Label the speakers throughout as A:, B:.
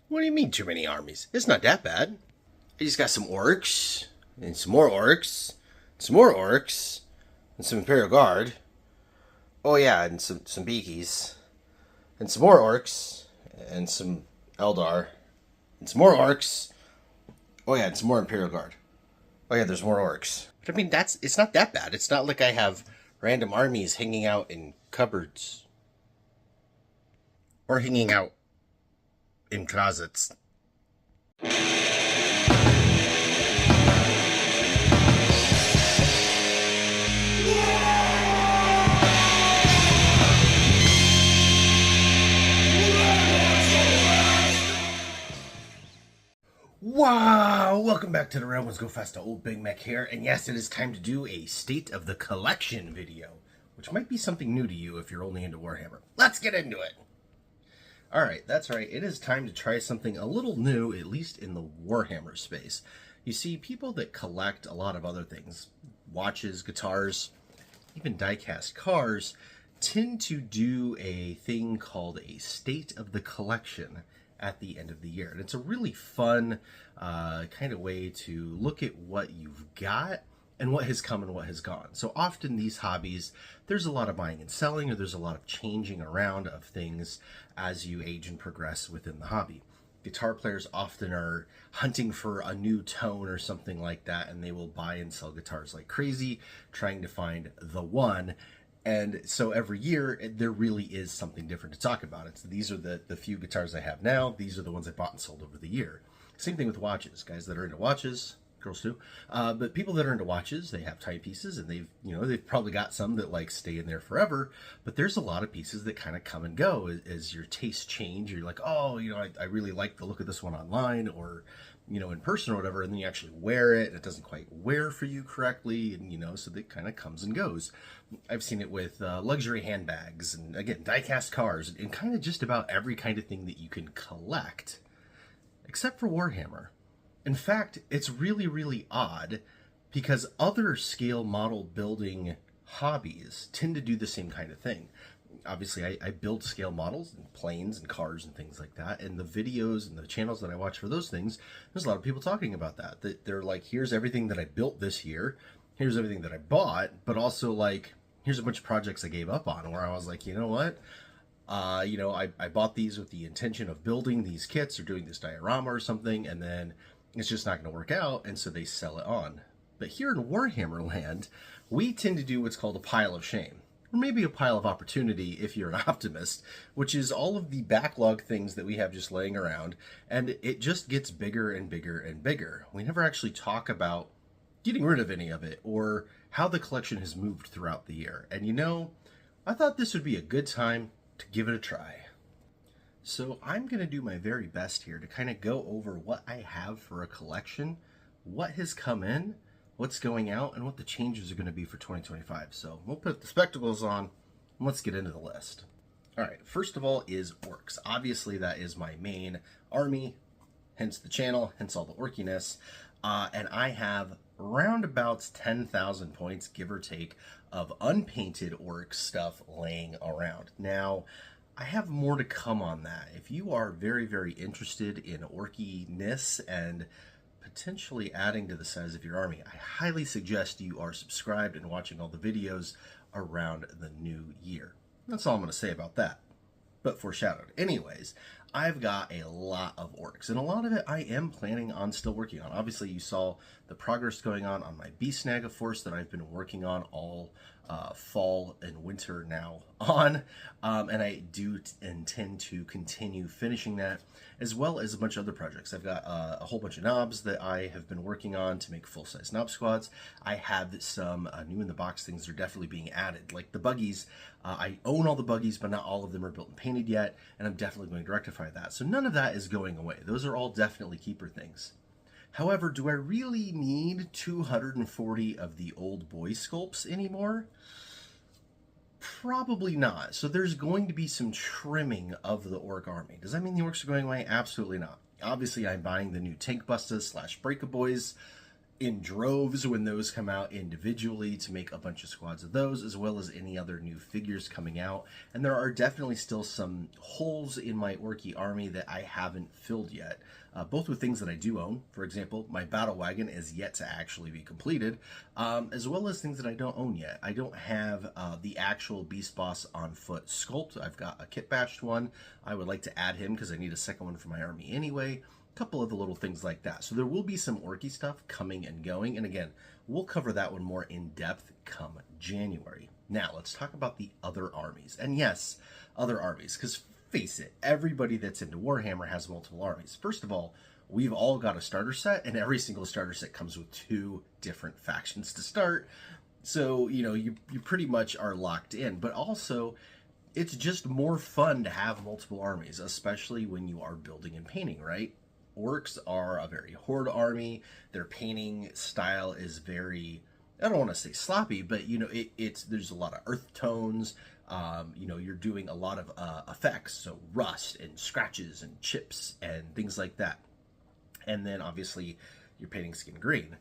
A: What do you mean too many armies? It's not that bad. I just got some orcs, and some more orcs, some more orcs, and some Imperial Guard. Oh yeah, and some beakies, and some more orcs, and some Eldar, and some more orcs. Oh yeah, and some more Imperial Guard. Oh yeah, there's more orcs. But I mean, it's not that bad. It's not like I have random armies hanging out in cupboards. Or hanging out in closets. Wow! Welcome back to the Realms Go Fast. Old Big Mek here, and yes, it is time to do a State of the Collection video, which might be something new to you if you're only into Warhammer. Let's get into it! Alright, that's right, it is time to try something a little new, at least in the Warhammer space. You see, people that collect a lot of other things, watches, guitars, even die-cast cars, tend to do a thing called a State of the Collection at the end of the year. And it's a really fun kind of way to look at what you've got and what has come and what has gone. So often these hobbies, there's a lot of buying and selling, or there's a lot of changing around of things as you age and progress within the hobby. Guitar players often are hunting for a new tone or something like that, and they will buy and sell guitars like crazy, trying to find the one. And so every year, there really is something different to talk about. These are the few guitars I have now. These are the ones I bought and sold over the year. Same thing with watches. Guys that are into watches, girls too. But people that are into watches, they have timepieces, and they've probably got some that like stay in there forever. But there's a lot of pieces that kind of come and go as your tastes change. You're like, oh, I really like the look of this one online, or in person or whatever, and then you actually wear it and it doesn't quite wear for you correctly, and so that kind of comes and goes. I've seen it with luxury handbags, and again, die-cast cars, and kind of just about every kind of thing that you can collect, except for Warhammer. In fact, it's really, really odd, because other scale model building hobbies tend to do the same kind of thing. Obviously, I build scale models and planes and cars and things like that, and the videos and the channels that I watch for those things, there's a lot of people talking about that they're like, here's everything that I built this year, here's everything that I bought, but also like, here's a bunch of projects I gave up on, where I was like, you know what, I bought these with the intention of building these kits or doing this diorama or something, and then it's just not going to work out, and so they sell it on. But here in Warhammer land, we tend to do what's called a pile of shame. Or maybe a pile of opportunity if you're an optimist, which is all of the backlog things that we have just laying around, and it just gets bigger and bigger and bigger. We never actually talk about getting rid of any of it, or how the collection has moved throughout the year. And I thought this would be a good time to give it a try. So I'm going to do my very best here to kind of go over what I have for a collection, what has come in, what's going out, and what the changes are going to be for 2025. So we'll put the spectacles on, and let's get into the list. All right, first of all is orcs. Obviously, that is my main army, hence the channel, hence all the orkiness. And I have around about 10,000 points, give or take, of unpainted orc stuff laying around. Now, I have more to come on that. If you are very, very interested in orkiness and potentially adding to the size of your army, I highly suggest you are subscribed and watching all the videos around the new year. That's all I'm going to say about that, but foreshadowed. Anyways, I've got a lot of orcs, and a lot of it I am planning on still working on. Obviously, you saw the progress going on my Beast Snag of Force that I've been working on all fall and winter now on, and I do intend to continue finishing that, as well as a bunch of other projects. I've got a whole bunch of knobs that I have been working on to make full-size knob squads. I have some new in the box things that are definitely being added, like the buggies. I own all the buggies, but not all of them are built and painted yet, and I'm definitely going to rectify that. So none of that is going away. Those are all definitely keeper things. However, do I really need 240 of the old boy sculpts anymore? Probably not. So there's going to be some trimming of the orc army. Does that mean the orcs are going away? Absolutely not. Obviously, I'm buying the new tank bustas / breakaboys, in droves when those come out individually to make a bunch of squads of those, as well as any other new figures coming out. And there are definitely still some holes in my Orky army that I haven't filled yet, both with things that I do own. For example, my battle wagon is yet to actually be completed, as well as things that I don't own yet. I don't have the actual Beast Boss on foot sculpt. I've got a kit bashed one. I would like to add him because I need a second one for my army anyway. Couple of the little things like that. So there will be some Orky stuff coming and going, and again, we'll cover that one more in depth come January. Now let's talk about the other armies. And yes, other armies, because face it, everybody that's into Warhammer has multiple armies. First of all, we've all got a starter set, and every single starter set comes with 2 different factions to start. So, you know, you pretty much are locked in, but also it's just more fun to have multiple armies, especially when you are building and painting, right? Orcs are a very horde army. Their painting style is very, I don't want to say sloppy, but you know, there's a lot of earth tones. You know, you're doing a lot of effects, so rust and scratches and chips and things like that. And then obviously you're painting skin green.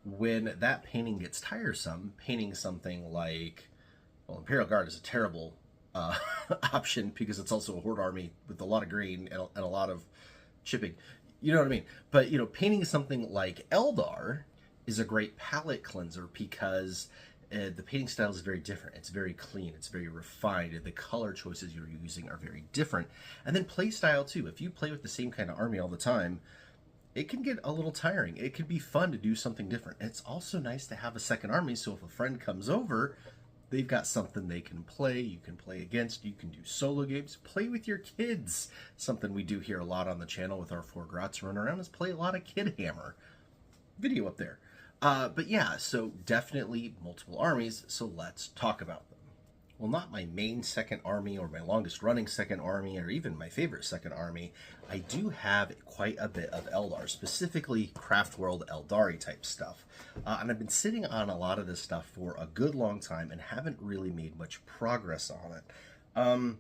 A: When that painting gets tiresome, painting something like, well, Imperial Guard is a terrible option because it's also a horde army with a lot of green and a lot of chipping, you know what I mean? But you know, painting something like Eldar is a great palette cleanser because the painting style is very different. It's very clean, it's very refined, and the color choices you're using are very different. And then play style too. If you play with the same kind of army all the time, it can get a little tiring. It can be fun to do something different. And it's also nice to have a second army, so if a friend comes over, they've got something they can play, you can play against, you can do solo games, play with your kids. Something we do here a lot on the channel with our 4 grots run around is play a lot of Kid Hammer. Video up there. But yeah, so definitely multiple armies, so let's talk about them. Well, not my main second army or my longest running second army or even my favorite second army. I do have quite a bit of Eldar, specifically Craft World Eldari type stuff. And I've been sitting on a lot of this stuff for a good long time and haven't really made much progress on it.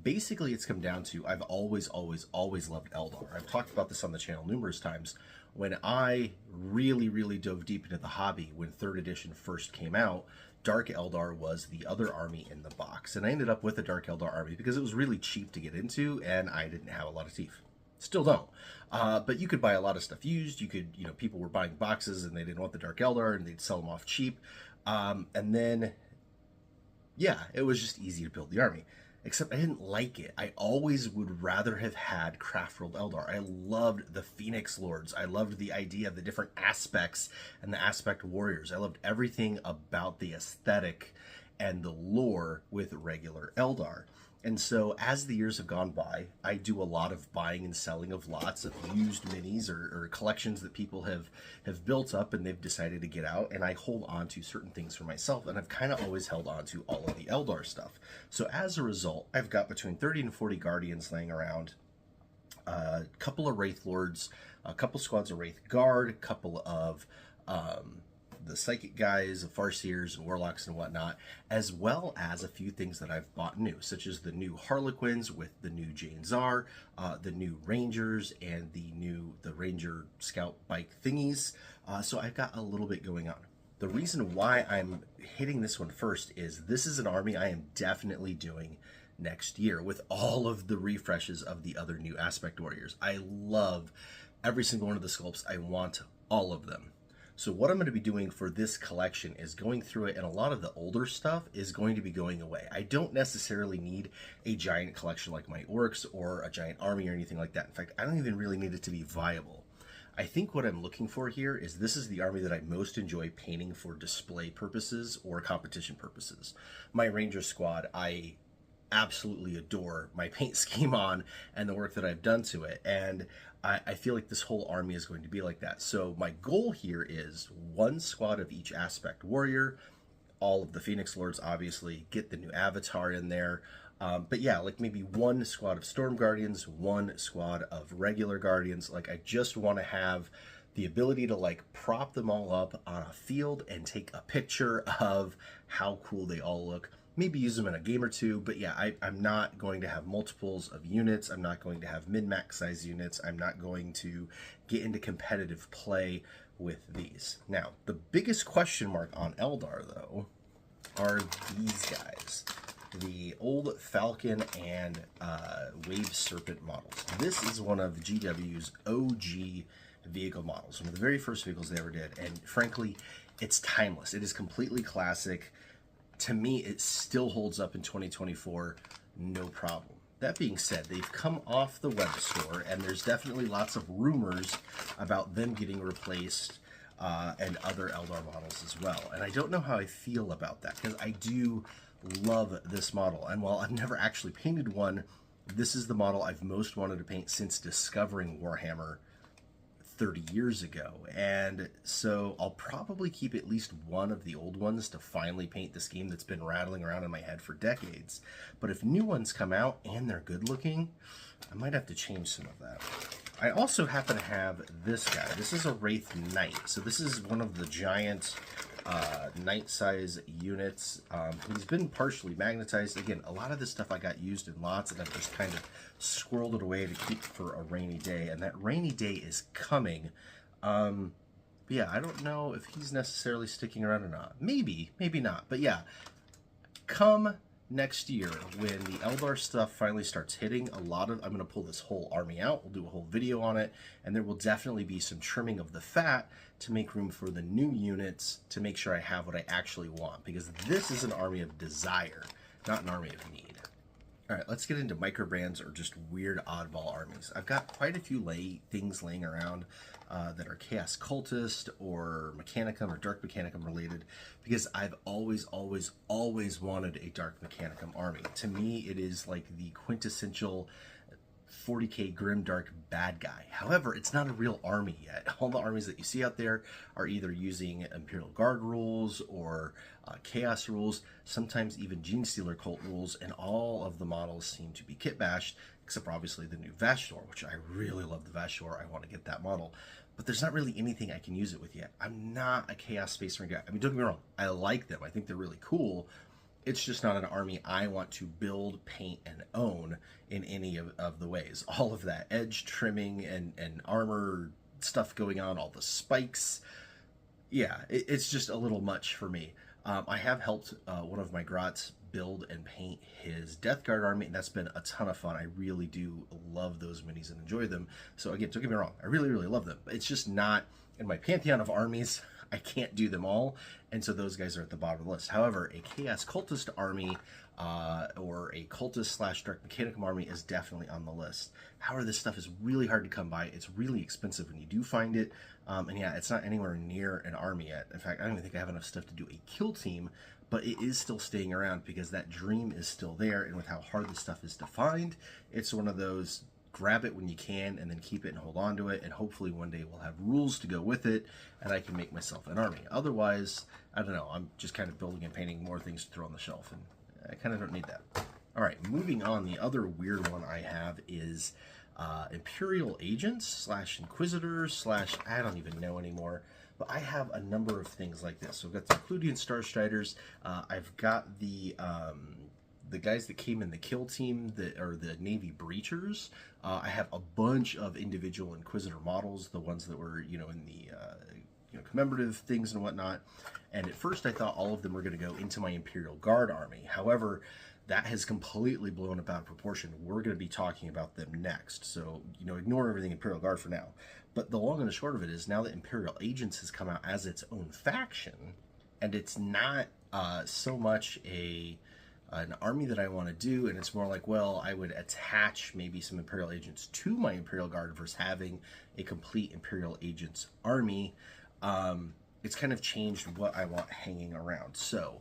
A: Basically, it's come down to I've always loved Eldar. I've talked about this on the channel numerous times. When I really dove deep into the hobby when 3rd edition first came out, Dark Eldar was the other army in the box. And I ended up with a Dark Eldar army because it was really cheap to get into and I didn't have a lot of teeth. Still don't. But you could buy a lot of stuff used. You could, you know, people were buying boxes and they didn't want the Dark Eldar and they'd sell them off cheap. And then, yeah, it was just easy to build the army. Except I didn't like it. I always would rather have had Craft World Eldar. I loved the Phoenix Lords. I loved the idea of the different aspects and the aspect warriors. I loved everything about the aesthetic and the lore with regular Eldar. And so as the years have gone by, I do a lot of buying and selling of lots of used minis or collections that people have built up and they've decided to get out, and I hold on to certain things for myself, and I've kind of always held on to all of the Eldar stuff. So as a result, I've got between 30 and 40 Guardians laying around, a couple of Wraith Lords, a couple squads of Wraith Guard, a couple of the Psychic guys, the Farseers and Warlocks and whatnot, as well as a few things that I've bought new, such as the new Harlequins with the new Jane Czar, the new Rangers, and the Ranger Scout bike thingies. So I've got a little bit going on. The reason why I'm hitting this one first is this is an army I am definitely doing next year with all of the refreshes of the other new Aspect Warriors. I love every single one of the sculpts. I want all of them. So what I'm going to be doing for this collection is going through it, and a lot of the older stuff is going to be going away. I don't necessarily need a giant collection like my Orcs or a giant army or anything like that. In fact, I don't even really need it to be viable. I think what I'm looking for here is this is the army that I most enjoy painting for display purposes or competition purposes. My Ranger squad, I absolutely adore my paint scheme on and the work that I've done to it, and I feel like this whole army is going to be like that. So my goal here is 1 squad of each Aspect Warrior, all of the Phoenix Lords obviously, get the new avatar in there, but yeah, like maybe 1 squad of Storm Guardians, 1 squad of regular Guardians. Like I just want to have the ability to like prop them all up on a field and take a picture of how cool they all look. Maybe use them in a game or two, but yeah, I'm not going to have multiples of units. I'm not going to have min-max size units. I'm not going to get into competitive play with these. Now, the biggest question mark on Eldar, though, are these guys. The old Falcon and Wave Serpent models. This is one of GW's OG vehicle models, one of the very first vehicles they ever did, and frankly, it's timeless. It is completely classic. To me, it still holds up in 2024, no problem. That being said, they've come off the web store, and there's definitely lots of rumors about them getting replaced and other Eldar models as well. And I don't know how I feel about that, because I do love this model. And while I've never actually painted one, this is the model I've most wanted to paint since discovering Warhammer 30 years ago. And so I'll probably keep at least one of the old ones to finally paint the scheme that's been rattling around in my head for decades. But if new ones come out and they're good looking, I might have to change some of that. I also happen to have this guy. This is a Wraith Knight. So this is one of the giant Knight size units. He's been partially magnetized. Again, a lot of this stuff I got used in lots, and I've just kind of squirreled it away to keep for a rainy day, and that rainy day is coming. But yeah, I don't know if he's necessarily sticking around or not. Maybe, maybe not. But yeah, come next year when the Eldar stuff finally starts hitting, I'm going to pull this whole army out. We'll do a whole video on it, and there will definitely be some trimming of the fat to make room for the new units, to make sure I have what I actually want, because this is an army of desire, not an army of need. All right, let's get into micro brands or just weird oddball armies. I've got quite a few things laying around that are Chaos Cultist or Mechanicum or Dark Mechanicum related, because I've always wanted a Dark Mechanicum army. To me, it is like the quintessential 40K grimdark bad guy. However, it's not a real army yet. All the armies that you see out there are either using Imperial Guard rules or Chaos rules, sometimes even Genestealer cult rules, and all of the models seem to be kit bashed, except for obviously the new Vashtor, which I really love the Vashtor. I want to get that model. But there's not really anything I can use it with yet. I'm not a Chaos Space Marine guy. I mean, don't get me wrong, I like them. I think they're really cool. It's just not an army I want to build, paint, and own in any of the ways. All of that edge trimming and armor stuff going on, all the spikes. Yeah, it's just a little much for me. I have helped one of my grots build and paint his Death Guard army, and that's been a ton of fun. I really do love those minis and enjoy them. So again, don't get me wrong, I really love them. But it's just not in my pantheon of armies. I can't do them all, and so those guys are at the bottom of the list. However, a Chaos Cultist army or a Cultist / Dark Mechanicum army is definitely on the list. However, this stuff is really hard to come by. It's really expensive when you do find it, and yeah, it's not anywhere near an army yet. In fact, I don't even think I have enough stuff to do a kill team, but it is still staying around because that dream is still there, and with how hard this stuff is defined, it's one of those grab it when you can and then keep it and hold on to it, and hopefully one day we'll have rules to go with it and I can make myself an army. Otherwise, I don't know, I'm just kind of building and painting more things to throw on the shelf, and I kind of don't need that. All right, moving on, the other weird one I have is Imperial Agents / Inquisitors / I don't even know anymore, but I have a number of things like this. So I've got the Cludian Starstriders, I've got the guys that came in the kill team that are the Navy Breachers. I have a bunch of individual Inquisitor models, the ones that were, in the commemorative things and whatnot. And at first I thought all of them were going to go into my Imperial Guard army. However, that has completely blown up out of proportion. We're going to be talking about them next. So, ignore everything Imperial Guard for now. But the long and the short of it is, now that Imperial Agents has come out as its own faction, and it's not so much an army that I want to do, and it's more like, well, I would attach maybe some Imperial Agents to my Imperial Guard versus having a complete Imperial Agents army. It's kind of changed what I want hanging around. So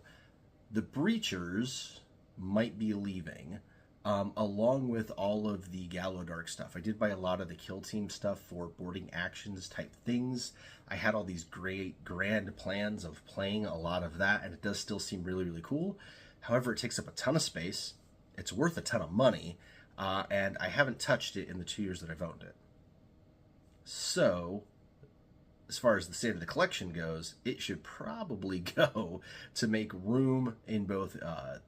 A: the Breachers might be leaving, along with all of the Gallodark stuff. I did buy a lot of the kill team stuff for boarding actions type things. I had all these great grand plans of playing a lot of that, and it does still seem really cool. However, it takes up a ton of space, it's worth a ton of money, and I haven't touched it in the 2 years that I've owned it. So, as far as the state of the collection goes, it should probably go to make room in both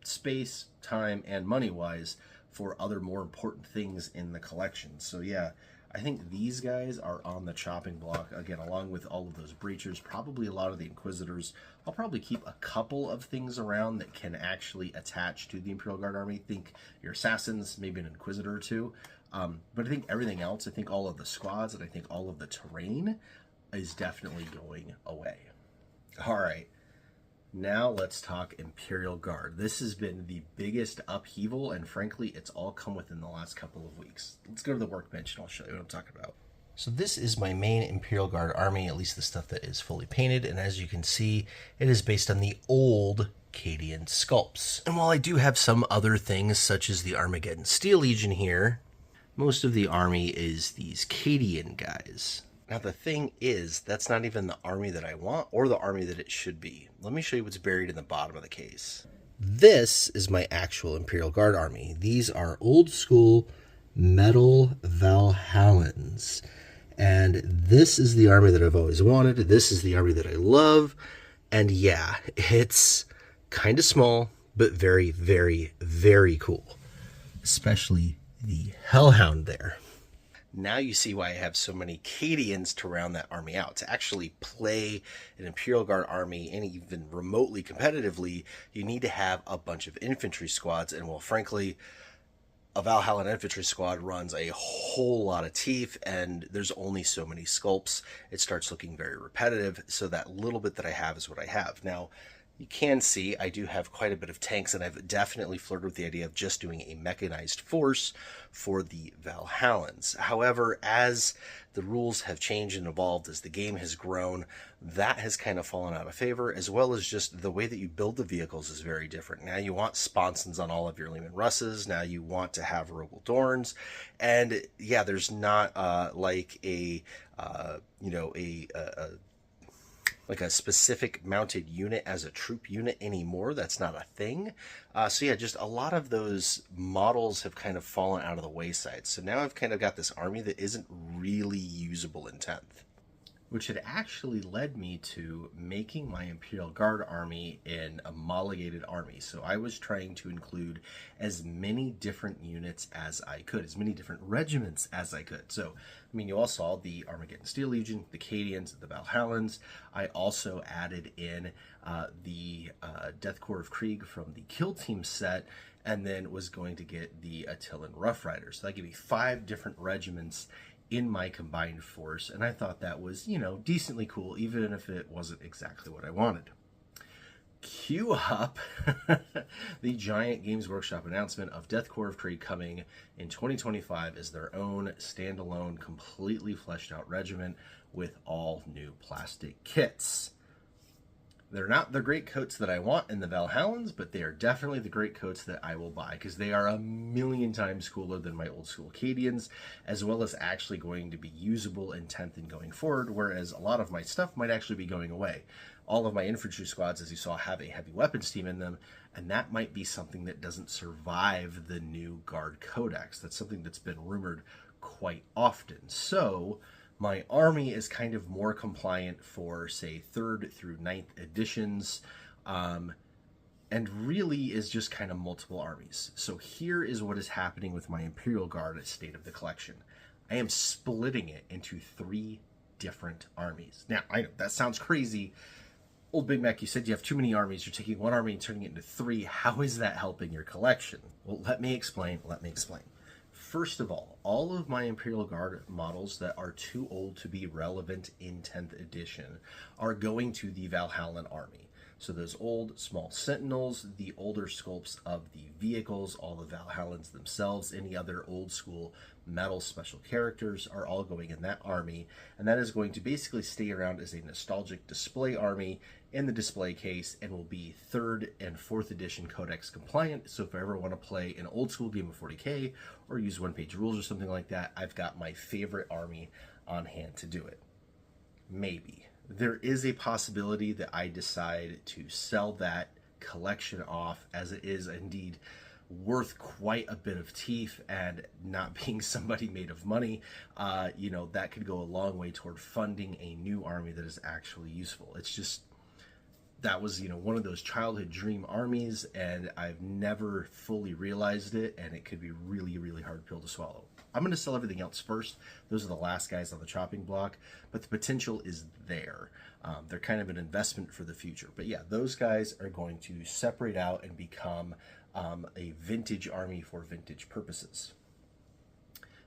A: space, time, and money-wise for other more important things in the collection. So yeah, I think these guys are on the chopping block, again, along with all of those breachers, probably a lot of the Inquisitors. I'll probably keep a couple of things around that can actually attach to the Imperial Guard army. Think your Assassins, maybe an Inquisitor or two. But I think everything else, I think all of the squads, and I think all of the terrain is definitely going away. All right. Now let's talk Imperial Guard. This has been the biggest upheaval, and frankly, it's all come within the last couple of weeks. Let's go to the workbench and I'll show you what I'm talking about. So this is my main Imperial Guard army, at least the stuff that is fully painted, and as you can see, it is based on the old Cadian sculpts. And while I do have some other things, such as the Armageddon Steel Legion here, most of the army is these Cadian guys. Now the thing is, that's not even the army that I want or the army that it should be. Let me show you what's buried in the bottom of the case. This is my actual Imperial Guard army. These are old school metal Valhallans. And this is the army that I've always wanted. This is the army that I love. And yeah, it's kind of small, but very, very, very cool. Especially the Hellhound there. Now you see why I have so many Cadians to round that army out. To actually play an Imperial Guard army, and even remotely competitively, you need to have a bunch of infantry squads. And well, frankly, a Valhallan infantry squad runs a whole lot of teeth, and there's only so many sculpts. It starts looking very repetitive, so that little bit that I have is what I have. Now, you can see I do have quite a bit of tanks, and I've definitely flirted with the idea of just doing a mechanized force for the Valhallans. However, as the rules have changed and evolved, as the game has grown, that has kind of fallen out of favor, as well as just the way that you build the vehicles is very different. Now you want sponsons on all of your Leman Russes. Now you want to have Rogel Dorns. And yeah, there's not like a specific mounted unit as a troop unit anymore. That's not a thing. So yeah, just a lot of those models have kind of fallen out of the wayside. So now I've kind of got this army that isn't really usable in 10th. Which had actually led me to making my Imperial Guard army an homologated army. So I was trying to include as many different units as I could, as many different regiments as I could. So, I mean, you all saw the Armageddon Steel Legion, the Cadians, the Valhallans. I also added in the Death Corps of Krieg from the Kill Team set, and then was going to get the Attilan Rough Riders. So that gave me 5 different regiments in my combined force, and I thought that was, you know, decently cool, even if it wasn't exactly what I wanted. Cue up the giant Games Workshop announcement of Death Corps of Krieg coming in 2025 as their own standalone, completely fleshed out regiment with all new plastic kits. They're not the great coats that I want in the Valhallans, but they are definitely the great coats that I will buy, because they are a million times cooler than my old school Cadians, as well as actually going to be usable in 10th and going forward, whereas a lot of my stuff might actually be going away. All of my infantry squads, as you saw, have a heavy weapons team in them, and that might be something that doesn't survive the new Guard Codex. That's something that's been rumored quite often. So my army is kind of more compliant for, say, 3rd through 9th editions, and really is just kind of multiple armies. So here is what is happening with my Imperial Guard at State of the Collection. I am splitting it into 3 different armies. Now, I know that sounds crazy. Old Big Mek, you said you have too many armies. You're taking one army and turning it into 3. How is that helping your collection? Well, let me explain. First of all of my Imperial Guard models that are too old to be relevant in 10th edition are going to the Valhallan army. So those old small sentinels, the older sculpts of the vehicles, all the Valhallans themselves, any other old school metal special characters are all going in that army. And that is going to basically stay around as a nostalgic display army in the display case, and will be 3rd and 4th edition Codex compliant. So if I ever want to play an old school game of 40K or use one-page rules or something like that, I've got my favorite army on hand to do it. Maybe. There is a possibility that I decide to sell that collection off, as it is indeed worth quite a bit of teeth, and not being somebody made of money, you know, that could go a long way toward funding a new army that is actually useful. It's just, that was, you know, one of those childhood dream armies, and I've never fully realized it, and it could be really, really hard pill to swallow. I'm going to sell everything else first. Those are the last guys on the chopping block, but the potential is there. They're kind of an investment for the future. But yeah, those guys are going to separate out and become a vintage army for vintage purposes.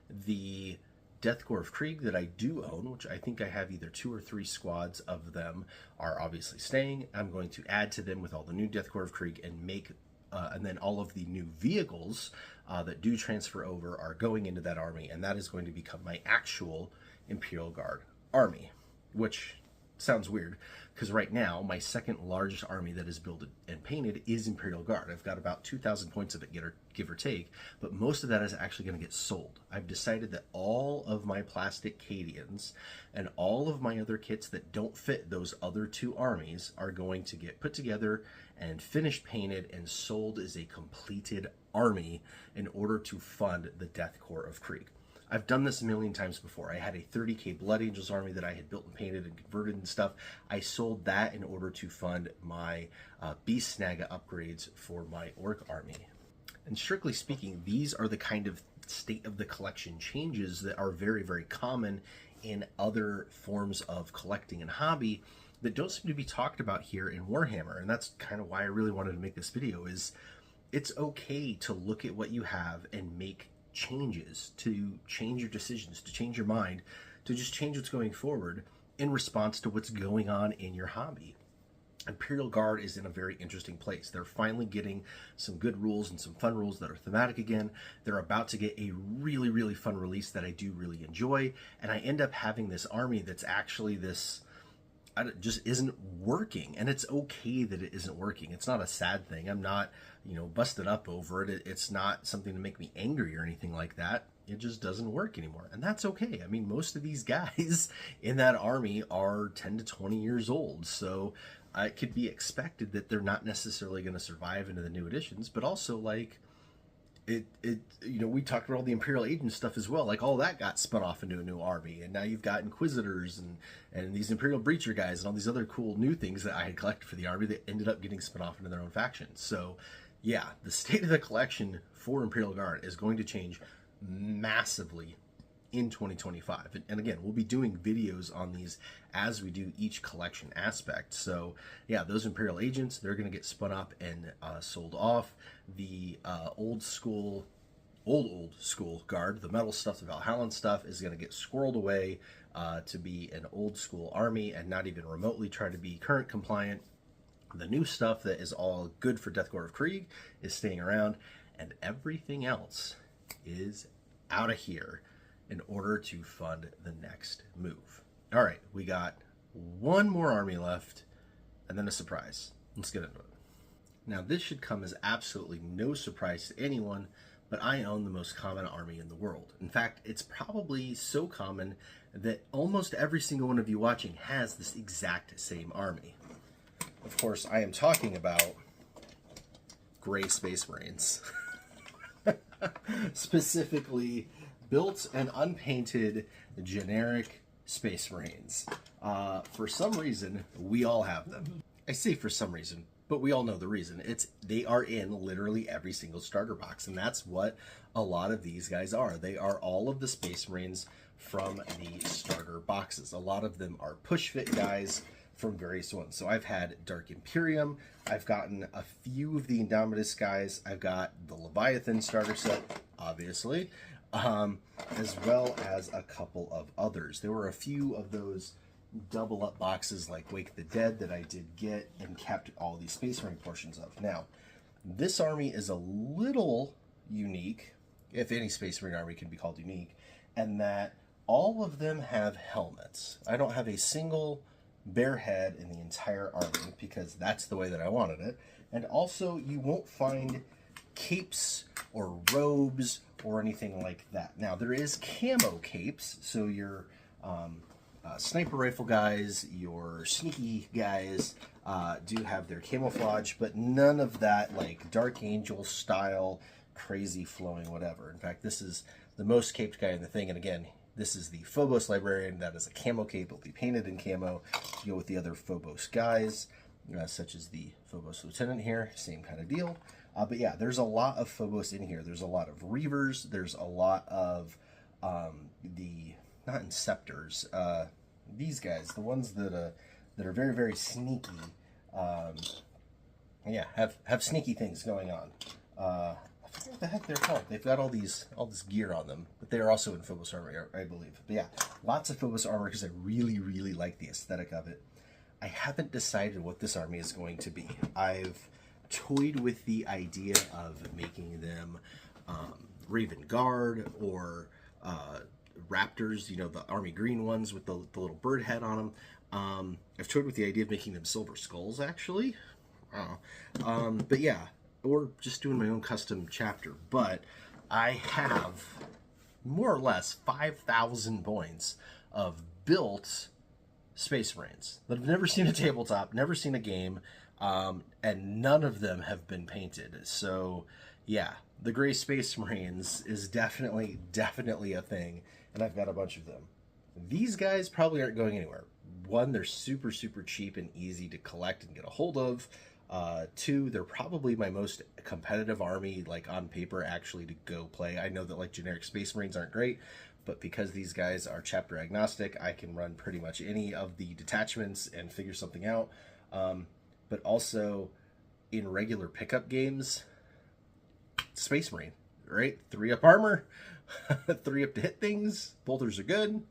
A: The Deathskull of Krieg that I do own, which I think I have either 2 or 3 squads of them, are obviously staying. I'm going to add to them with all the new Deathskull of Krieg and make, and then all of the new vehicles that do transfer over are going into that army, and that is going to become my actual Imperial Guard army, which sounds weird because right now my second largest army that is built and painted is Imperial Guard. I've got about 2,000 points of it, give or take, but most of that is actually going to get sold. I've decided that all of my plastic Cadians and all of my other kits that don't fit those other 2 armies are going to get put together and finished painted and sold as a completed army in order to fund the Deathskull of Krieg. I've done this a million times before. I had a 30k Blood Angels army that I had built and painted and converted and stuff. I sold that in order to fund my Beast Snaga upgrades for my Orc army. And strictly speaking, these are the kind of state of the collection changes that are very, very common in other forms of collecting and hobby that don't seem to be talked about here in Warhammer. And that's kind of why I really wanted to make this video. Is it's okay to look at what you have and make changes, to change your decisions, to change your mind, to just change what's going forward in response to what's going on in your hobby. Imperial Guard is in a very interesting place. They're finally getting some good rules and some fun rules that are thematic again. They're about to get a really, really fun release that I do really enjoy, and I end up having this army that's actually this just isn't working, and it's okay that it isn't working. It's not a sad thing. I'm not, busted up over it. It's not something to make me angry or anything like that. It just doesn't work anymore, and that's okay. I mean, most of these guys in that army are 10 to 20 years old, so it could be expected that they're not necessarily going to survive into the new editions, but also, like, we talked about all the Imperial Agent stuff as well. Like, all that got spun off into a new army, and now you've got Inquisitors and these Imperial Breacher guys and all these other cool new things that I had collected for the army that ended up getting spun off into their own factions. So, yeah, the state of the collection for Imperial Guard is going to change massively in 2025. And again, we'll be doing videos on these as we do each collection aspect. So yeah, those Imperial Agents, they're going to get spun up and sold off. The old school Guard, the metal stuff, the Valhallan stuff, is going to get squirreled away to be an old school army and not even remotely try to be current compliant. The new stuff that is all good for Deathskull of Krieg is staying around, and everything else is out of here in order to fund the next move. All right, we got one more army left, and then a surprise. Let's get into it. Now, this should come as absolutely no surprise to anyone, but I own the most common army in the world. In fact, it's probably so common that almost every single one of you watching has this exact same army. Of course, I am talking about Gray Space Marines. Specifically, built and unpainted generic Space Marines. For some reason, we all have them. I say for some reason, but we all know the reason. They are in literally every single starter box, and that's what a lot of these guys are. They are all of the Space Marines from the starter boxes. A lot of them are push fit guys from various ones. So I've had Dark Imperium, I've gotten a few of the Indomitus guys, I've got the Leviathan starter set, obviously, as well as a couple of others. There were a few of those double up boxes like Wake the Dead that I did get and kept all these Space Marine portions of. Now, this army is a little unique, if any Space Marine army can be called unique, and that all of them have helmets. I don't have a single bare head in the entire army because that's the way that I wanted it. And also, you won't find capes or robes or anything like that. Now, there is camo capes, so your sniper rifle guys, your sneaky guys do have their camouflage, but none of that like Dark Angel style, crazy flowing whatever. In fact, this is the most caped guy in the thing, and again, this is the Phobos Librarian. That is a camo cape. It'll be painted in camo to go with the other Phobos guys, such as the Phobos Lieutenant here. Same kind of deal. But yeah, there's a lot of Phobos in here. There's a lot of Reavers. There's a lot of the, not Inceptors, these guys, the ones that are very, very sneaky, yeah, have sneaky things going on. I forget what the heck they're called. They've got all this gear on them, but they are also in Phobos armor, I believe. But yeah, lots of Phobos armor because I really, really like the aesthetic of it. I haven't decided what this army is going to be. I've toyed with the idea of making them Raven Guard or Raptors, you know, the army green ones with the little bird head on them. I've toyed with the idea of making them Silver Skulls, actually. But yeah, or just doing my own custom chapter. But I have more or less 5,000 points of built Space Marines that have never seen a tabletop, never seen a game, and none of them have been painted. So yeah, the Gray Space Marines is definitely a thing, and I've got a bunch of them. These guys probably aren't going anywhere. One, they're super cheap and easy to collect and get a hold of. Two, they're probably my most competitive army, like on paper, actually to go play. I know that like generic Space Marines aren't great, but because these guys are chapter agnostic, I can run pretty much any of the detachments and figure something out. But also in regular pickup games, Space Marine, right? 3-up armor, 3-up to hit things. Bolters are good.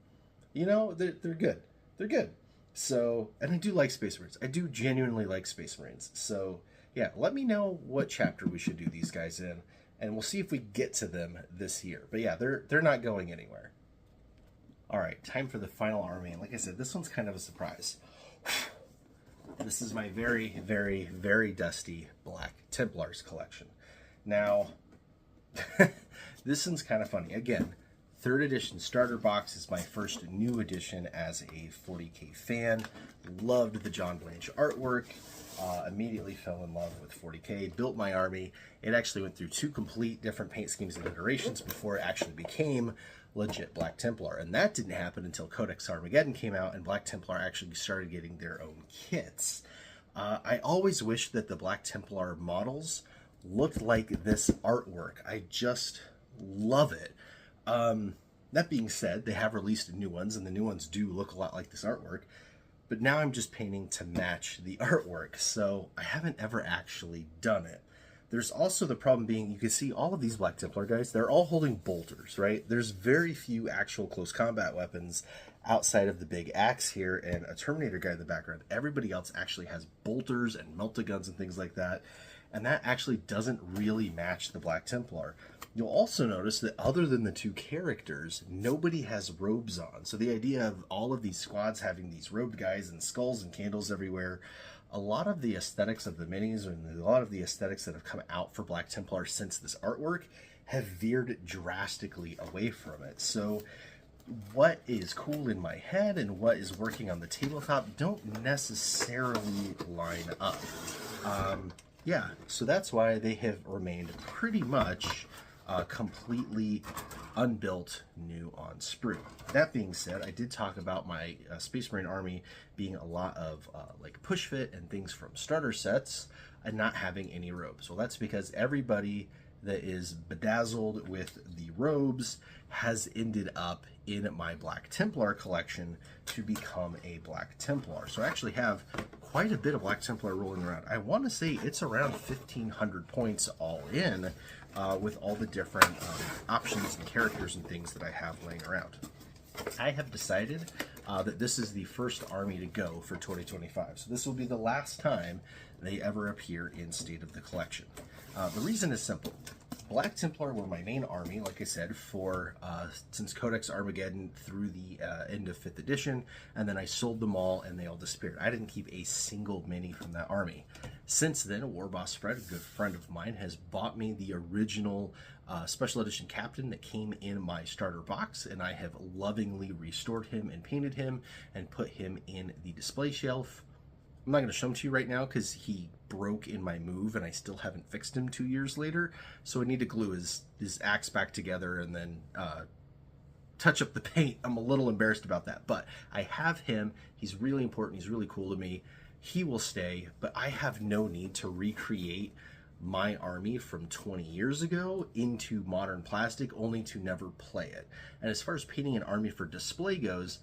A: You know, they're good. They're good. So, and I do like Space Marines. I do genuinely like Space Marines. So, yeah, let me know what chapter we should do these guys in, and we'll see if we get to them this year. But yeah, they're not going anywhere. All right, time for the final army. And like I said, this one's kind of a surprise. This is my very dusty Black Templars collection. Now, this one's kind of funny. Again, 3rd edition starter box is my first new edition as a 40K fan. Loved the John Blanche artwork. Immediately fell in love with 40K. Built my army. It actually went through 2 complete different paint schemes and iterations before it actually became legit Black Templar. And that didn't happen until Codex Armageddon came out and Black Templar actually started getting their own kits. I always wished that the Black Templar models looked like this artwork. I just love it. That being said, they have released new ones, and the new ones do look a lot like this artwork, but now I'm just painting to match the artwork, so I haven't ever actually done it. There's also the problem being, you can see all of these Black Templar guys, they're all holding bolters, right? There's very few actual close combat weapons outside of the big axe here and a Terminator guy in the background. Everybody else actually has bolters and melta-guns and things like that, and that actually doesn't really match the Black Templar. You'll also notice that other than the 2 characters, nobody has robes on. So the idea of all of these squads having these robed guys and skulls and candles everywhere, a lot of the aesthetics of the minis and a lot of the aesthetics that have come out for Black Templar since this artwork have veered drastically away from it. So what is cool in my head and what is working on the tabletop don't necessarily line up. Yeah, so that's why they have remained pretty much completely unbuilt, new on sprue. That being said, I did talk about my Space Marine army being a lot of like push fit and things from starter sets and not having any robes. Well, that's because everybody that is bedazzled with the robes has ended up in my Black Templar collection to become a Black Templar. So I actually have quite a bit of Black Templar rolling around. I want to say it's around 1,500 points all in with all the different options and characters and things that I have laying around. I have decided that this is the first army to go for 2025. So this will be the last time they ever appear in State of the Collection. The reason is simple. Black Templar were my main army, like I said, for since Codex Armageddon through the end of 5th edition, and then I sold them all and they all disappeared. I didn't keep a single mini from that army. Since then, Warboss Fred, a good friend of mine, has bought me the original special edition captain that came in my starter box, and I have lovingly restored him and painted him and put him in the display shelf. I'm not going to show him to you right now because he broke in my move and I still haven't fixed him 2 years later. So I need to glue his axe back together and then touch up the paint. I'm a little embarrassed about that, but I have him. He's really important. He's really cool to me. He will stay, but I have no need to recreate my army from 20 years ago into modern plastic, only to never play it. And as far as painting an army for display goes,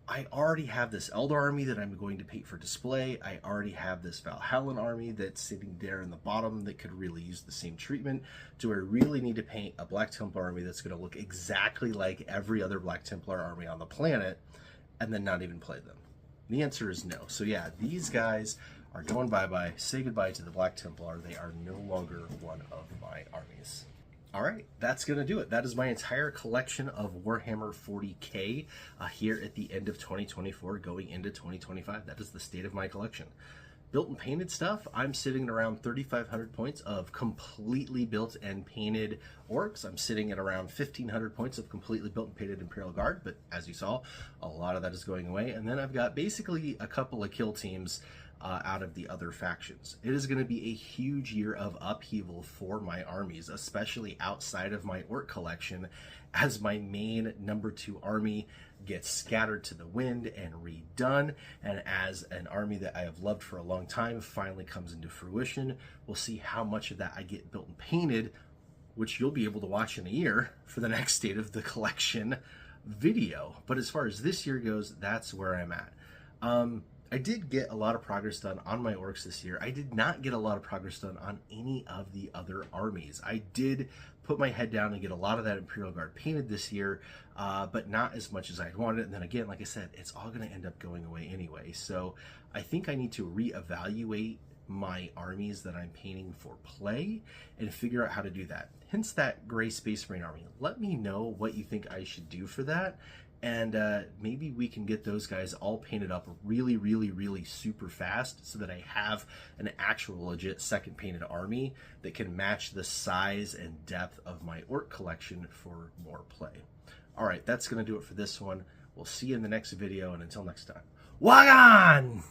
A: I already have this Eldar army that I'm going to paint for display. I already have this Valhallan army that's sitting there in the bottom that could really use the same treatment. Do I really need to paint a Black Templar army that's going to look exactly like every other Black Templar army on the planet and then not even play them? The answer is no. So yeah, these guys are going bye-bye. Say goodbye to the Black Templar. They are no longer one of my armies. All right, that's going to do it. That is my entire collection of Warhammer 40K here at the end of 2024 going into 2025. That is the state of my collection. Built and painted stuff, I'm sitting at around 3,500 points of completely built and painted orcs. I'm sitting at around 1,500 points of completely built and painted Imperial Guard, but as you saw, a lot of that is going away. And then I've got basically a couple of kill teams out of the other factions. It is going to be a huge year of upheaval for my armies, especially outside of my orc collection, as my main #2 army gets scattered to the wind and redone, and as an army that I have loved for a long time finally comes into fruition. We'll see how much of that I get built and painted, which you'll be able to watch in a year for the next State of the Collection video. But as far as this year goes, that's where I'm at. I did get a lot of progress done on my orcs this year. I did not get a lot of progress done on any of the other armies. I did put my head down and get a lot of that Imperial Guard painted this year, but not as much as I'd wanted. And then again, like I said, it's all going to end up going away anyway. So I think I need to reevaluate my armies that I'm painting for play and figure out how to do that. Hence that Gray Space Marine army. Let me know what you think I should do for that. And maybe we can get those guys all painted up really, really, really super fast so that I have an actual legit second painted army that can match the size and depth of my orc collection for more play. All right, that's going to do it for this one. We'll see you in the next video, and until next time, Wagon!